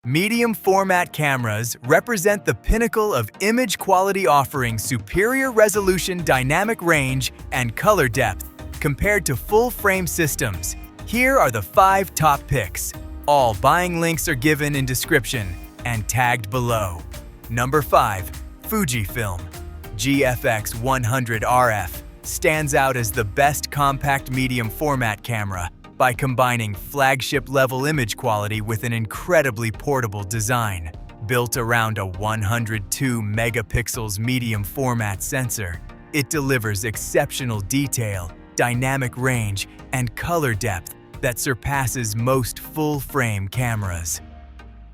Medium format cameras represent the pinnacle of image quality, offering superior resolution, dynamic range, and color depth compared to full-frame systems. Here are the 5 top picks. All buying links are given in description and tagged below. Number 5. Fujifilm GFX 100 RF stands out as the best compact medium format camera by combining flagship-level image quality with an incredibly portable design. Built around a 102 megapixels medium format sensor, it delivers exceptional detail, dynamic range, and color depth that surpasses most full-frame cameras.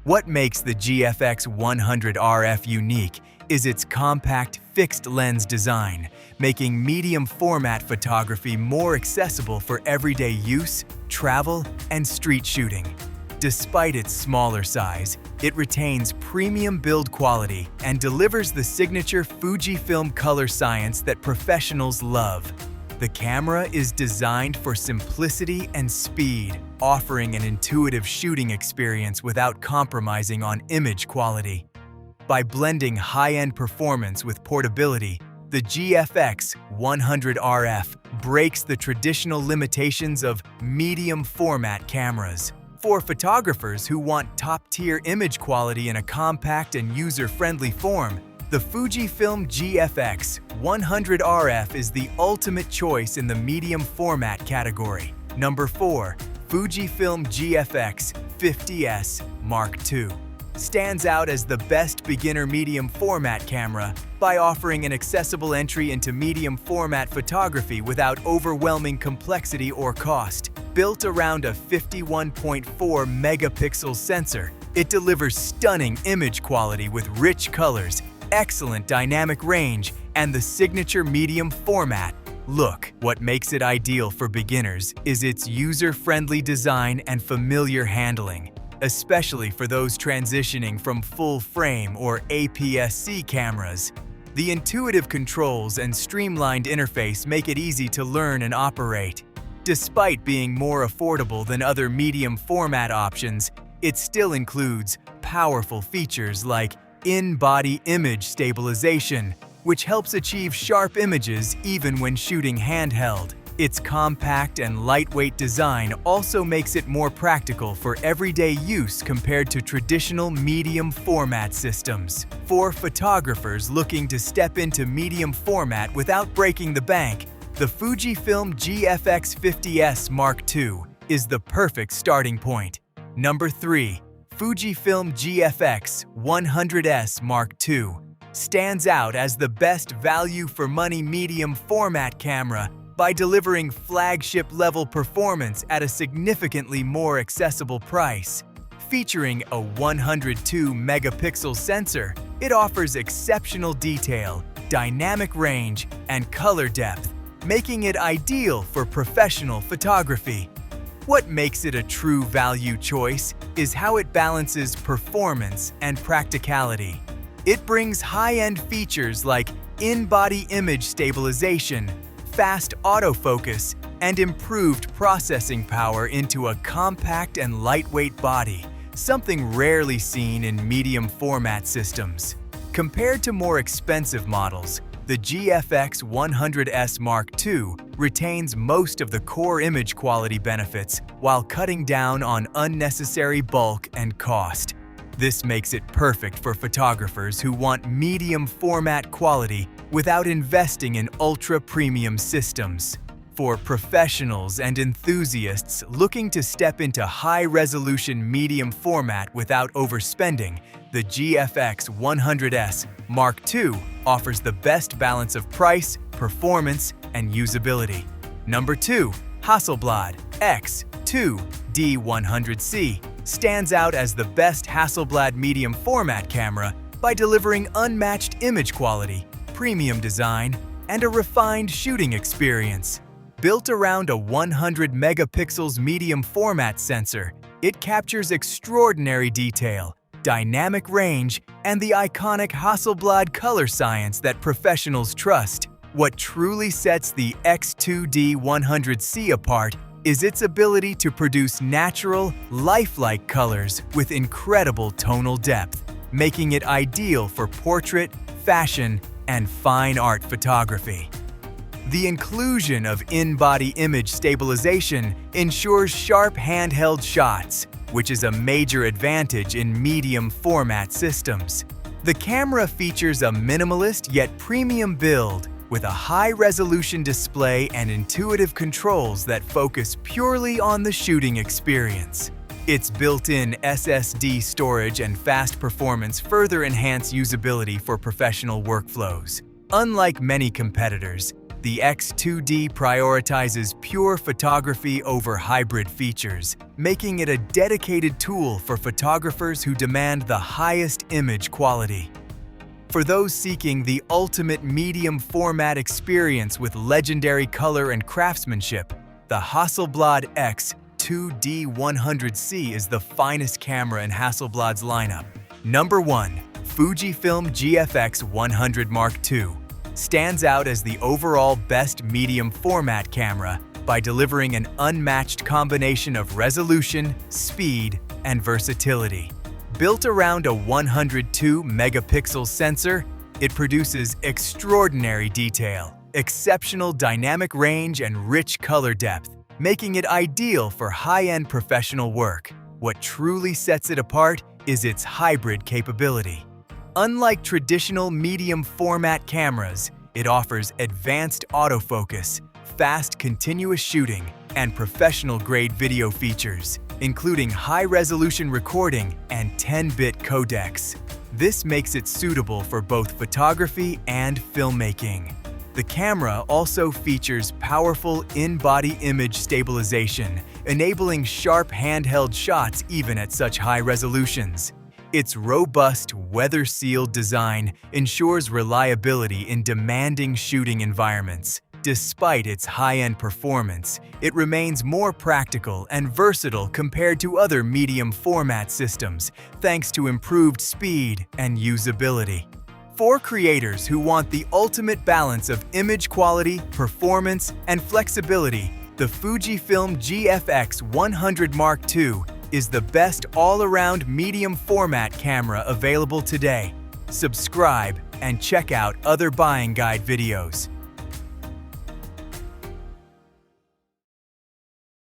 What makes the GFX 100 RF unique is its compact fixed-lens design, making medium format photography more accessible for everyday use, travel, and street shooting. Despite its smaller size, it retains premium build quality and delivers the signature Fujifilm color science that professionals love. The camera is designed for simplicity and speed, offering an intuitive shooting experience without compromising on image quality. By blending high-end performance with portability, the GFX 100 RF breaks the traditional limitations of medium format cameras. For photographers who want top-tier image quality in a compact and user-friendly form, the Fujifilm GFX 100 RF is the ultimate choice in the medium format category. Number 4. Fujifilm GFX 50S Mark II stands out as the best beginner medium format camera by offering an accessible entry into medium format photography without overwhelming complexity or cost. Built around a 51.4 megapixel sensor, it delivers stunning image quality with rich colors, excellent dynamic range, and the signature medium format look. What makes it ideal for beginners is its user-friendly design and familiar handling, especially for those transitioning from full-frame or APS-C cameras. The intuitive controls and streamlined interface make it easy to learn and operate. Despite being more affordable than other medium format options, it still includes powerful features like in-body image stabilization, which helps achieve sharp images even when shooting handheld. Its compact and lightweight design also makes it more practical for everyday use compared to traditional medium format systems. For photographers looking to step into medium format without breaking the bank, the Fujifilm GFX 50S Mark II is the perfect starting point. Number 3. Fujifilm GFX 100S Mark II stands out as the best value-for-money medium format camera by delivering flagship-level performance at a significantly more accessible price. Featuring a 102 megapixel sensor, it offers exceptional detail, dynamic range, and color depth, making it ideal for professional photography. What makes it a true value choice is how it balances performance and practicality. It brings high-end features like in-body image stabilization, fast autofocus, and improved processing power into a compact and lightweight body, something rarely seen in medium format systems. Compared to more expensive models, the GFX 100S Mark II retains most of the core image quality benefits while cutting down on unnecessary bulk and cost. This makes it perfect for photographers who want medium format quality without investing in ultra-premium systems. For professionals and enthusiasts looking to step into high-resolution medium format without overspending, the GFX 100S Mark II offers the best balance of price, performance, and usability. Number 2. Hasselblad X2D100C stands out as the best Hasselblad medium format camera by delivering unmatched image quality, premium design, and a refined shooting experience. Built around a 100 megapixels medium format sensor, it captures extraordinary detail, dynamic range, and the iconic Hasselblad color science that professionals trust. What truly sets the X2D100C apart is its ability to produce natural, lifelike colors with incredible tonal depth, making it ideal for portrait, fashion, and fine art photography. The inclusion of in-body image stabilization ensures sharp handheld shots, which is a major advantage in medium format systems. The camera features a minimalist yet premium build with a high-resolution display and intuitive controls that focus purely on the shooting experience. Its built-in SSD storage and fast performance further enhance usability for professional workflows. Unlike many competitors, the X2D prioritizes pure photography over hybrid features, making it a dedicated tool for photographers who demand the highest image quality. For those seeking the ultimate medium format experience with legendary color and craftsmanship, the Hasselblad X2D100C is the finest camera in Hasselblad's lineup. Number 1. Fujifilm GFX 100 Mark II stands out as the overall best medium format camera by delivering an unmatched combination of resolution, speed, and versatility. Built around a 102-megapixel sensor, it produces extraordinary detail, exceptional dynamic range, and rich color depth, making it ideal for high-end professional work. What truly sets it apart is its hybrid capability. Unlike traditional medium format cameras, it offers advanced autofocus, fast continuous shooting, and professional-grade video features, including high-resolution recording and 10-bit codecs. This makes it suitable for both photography and filmmaking. The camera also features powerful in-body image stabilization, enabling sharp handheld shots even at such high resolutions. Its robust, weather-sealed design ensures reliability in demanding shooting environments. Despite its high-end performance, it remains more practical and versatile compared to other medium format systems, thanks to improved speed and usability. For creators who want the ultimate balance of image quality, performance, and flexibility, the Fujifilm GFX 100 Mark II is the best all-around medium format camera available today. Subscribe and check out other buying guide videos.